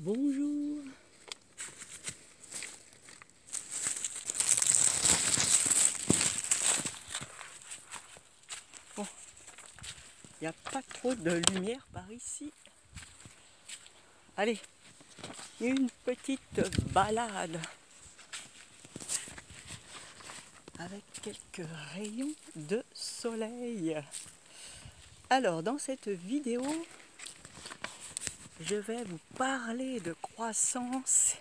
Bonjour. Bon, il n'y a pas trop de lumière par ici. Allez, une petite balade avec quelques rayons de soleil. Alors, dans cette vidéo, je vais vous parler de croissance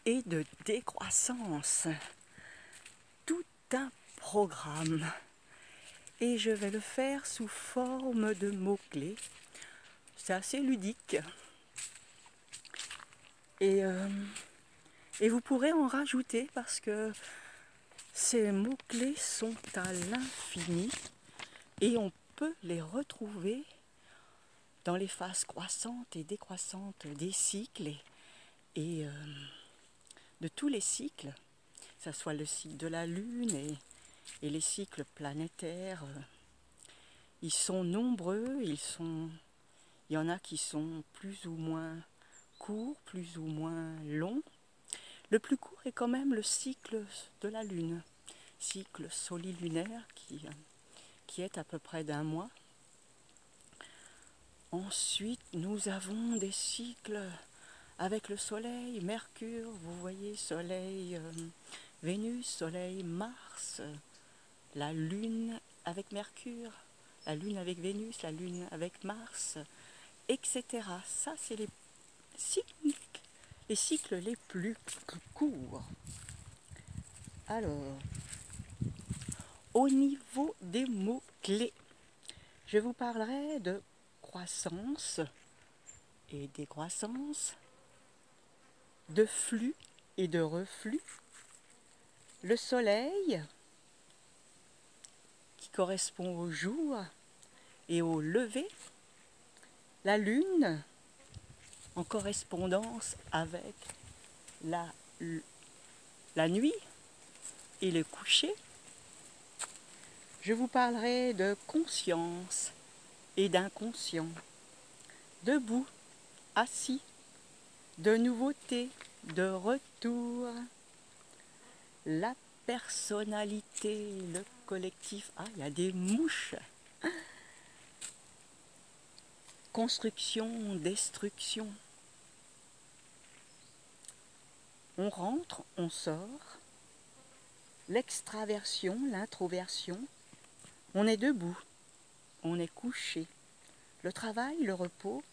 et de décroissance. Tout un programme. Et je vais le faire sous forme de mots-clés. C'est assez ludique. Et vous pourrez en rajouter parce que ces mots-clés sont à l'infini et on peut les retrouver dans les phases croissantes et décroissantes des cycles et de tous les cycles, que ce soit le cycle de la Lune et les cycles planétaires. Ils sont nombreux, il y en a qui sont plus ou moins courts, plus ou moins longs. Le plus court est quand même le cycle de la Lune, cycle solilunaire qui est à peu près d'1 mois. Ensuite, nous avons des cycles avec le Soleil, Mercure, vous voyez, Soleil, Vénus, Soleil, Mars, la Lune avec Mercure, la Lune avec Vénus, la Lune avec Mars, etc. Ça, c'est les cycles les plus courts. Alors, au niveau des mots-clés, je vous parlerai de croissance et décroissance, de flux et de reflux, le soleil qui correspond au jour et au lever, la lune en correspondance avec la nuit et le coucher. Je vous parlerai de conscience et d'inconscient, debout, assis, de nouveauté, de retour, la personnalité, le collectif. Ah, il y a des mouches. Construction, destruction. On rentre, on sort. L'extraversion, l'introversion. On est debout, on est couché. Le travail, le repos,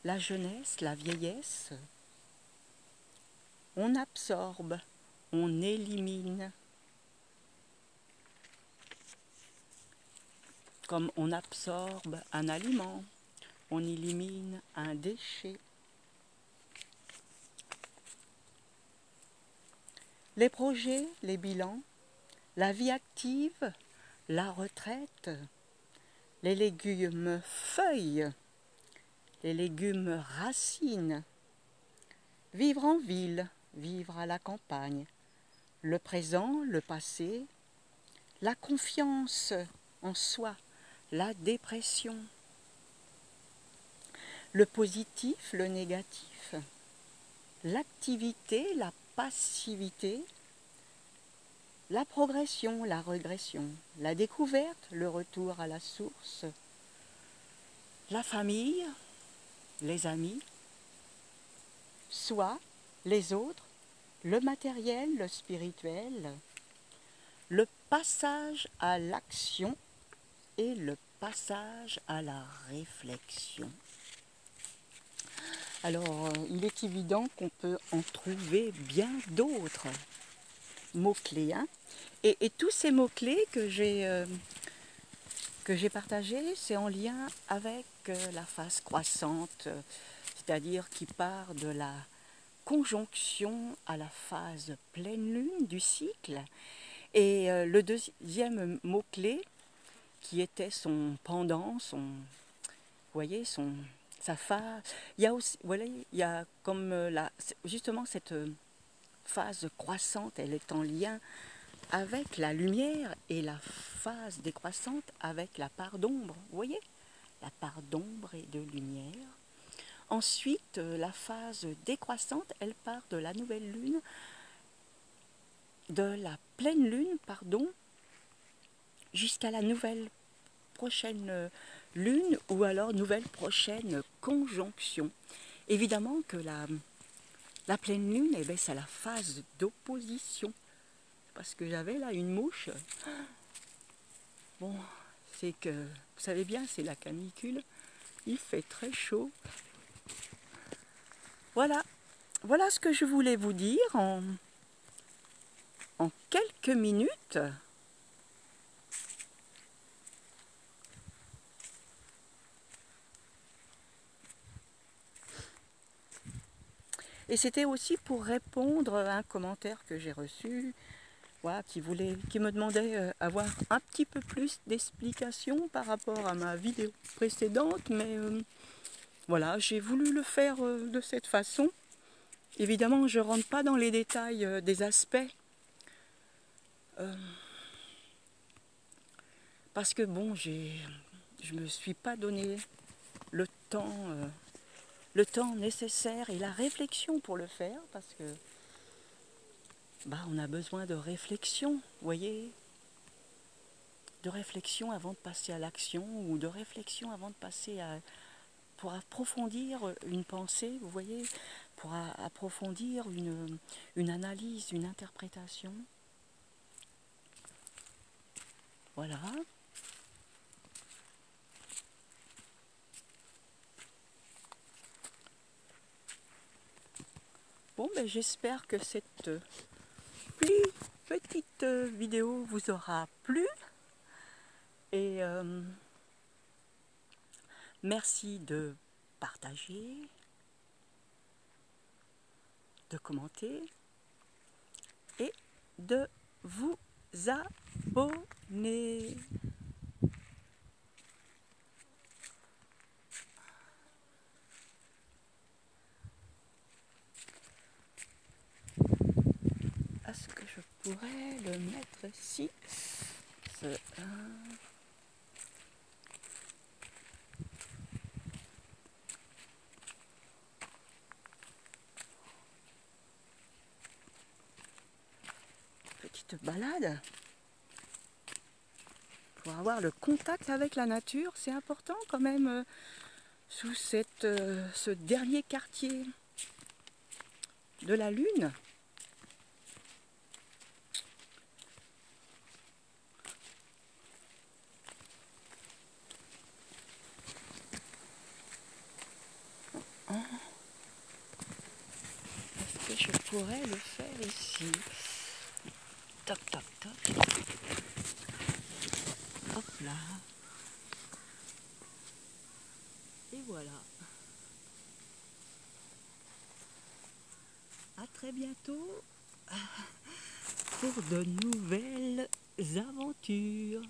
la jeunesse, la vieillesse. On absorbe, on élimine. Comme on absorbe un aliment, on élimine un déchet. Les projets, les bilans, la vie active, la retraite, les légumes feuilles, les légumes racines, vivre en ville, vivre à la campagne, le présent, le passé, la confiance en soi, la dépression, le positif, le négatif, l'activité, la passivité, la progression, la régression, la découverte, le retour à la source, la famille, les amis, soi, les autres, le matériel, le spirituel, le passage à l'action et le passage à la réflexion. Alors, il est évident qu'on peut en trouver bien d'autres mots-clés. Hein, et tous ces mots-clés que j'ai partagés, c'est en lien avec la phase croissante, c'est-à-dire qui part de la conjonction à la phase pleine lune du cycle. Et le deuxième mot-clé, qui était son pendant, vous voyez, sa phase. Il y a aussi, voilà, il y a comme justement cette phase croissante, elle est en lien avec la lumière et la phase décroissante avec la part d'ombre. Vous voyez, la part d'ombre et de lumière. Ensuite, la phase décroissante, elle part de la nouvelle lune, de la pleine lune, pardon, jusqu'à la nouvelle prochaine lune ou alors nouvelle prochaine conjonction. Évidemment que la pleine lune, eh bien, c'est la phase d'opposition. Parce que j'avais là une mouche. Bon, c'est que, vous savez bien, c'est la canicule. Il fait très chaud. Voilà, voilà ce que je voulais vous dire en quelques minutes. Et c'était aussi pour répondre à un commentaire que j'ai reçu, voilà, qui me demandait avoir un petit peu plus d'explications par rapport à ma vidéo précédente, mais voilà, j'ai voulu le faire de cette façon. Évidemment, je ne rentre pas dans les détails des aspects, parce que bon, je ne me suis pas donné le temps nécessaire et la réflexion pour le faire, parce que on a besoin de réflexion, vous voyez, de réflexion avant de passer à l'action, ou de réflexion avant de passer pour approfondir une pensée, vous voyez, pour approfondir une analyse, une interprétation. Voilà. Bon, j'espère que cette petite vidéo vous aura plu. Et merci de partager, de commenter et de vous abonner. Est-ce que je pourrais le mettre ici? Petite balade pour avoir le contact avec la nature, c'est important quand même sous ce dernier quartier de la lune. Est-ce que je pourrais le faire ici? Toc, toc, toc. Hop là. Et voilà. À très bientôt pour de nouvelles aventures.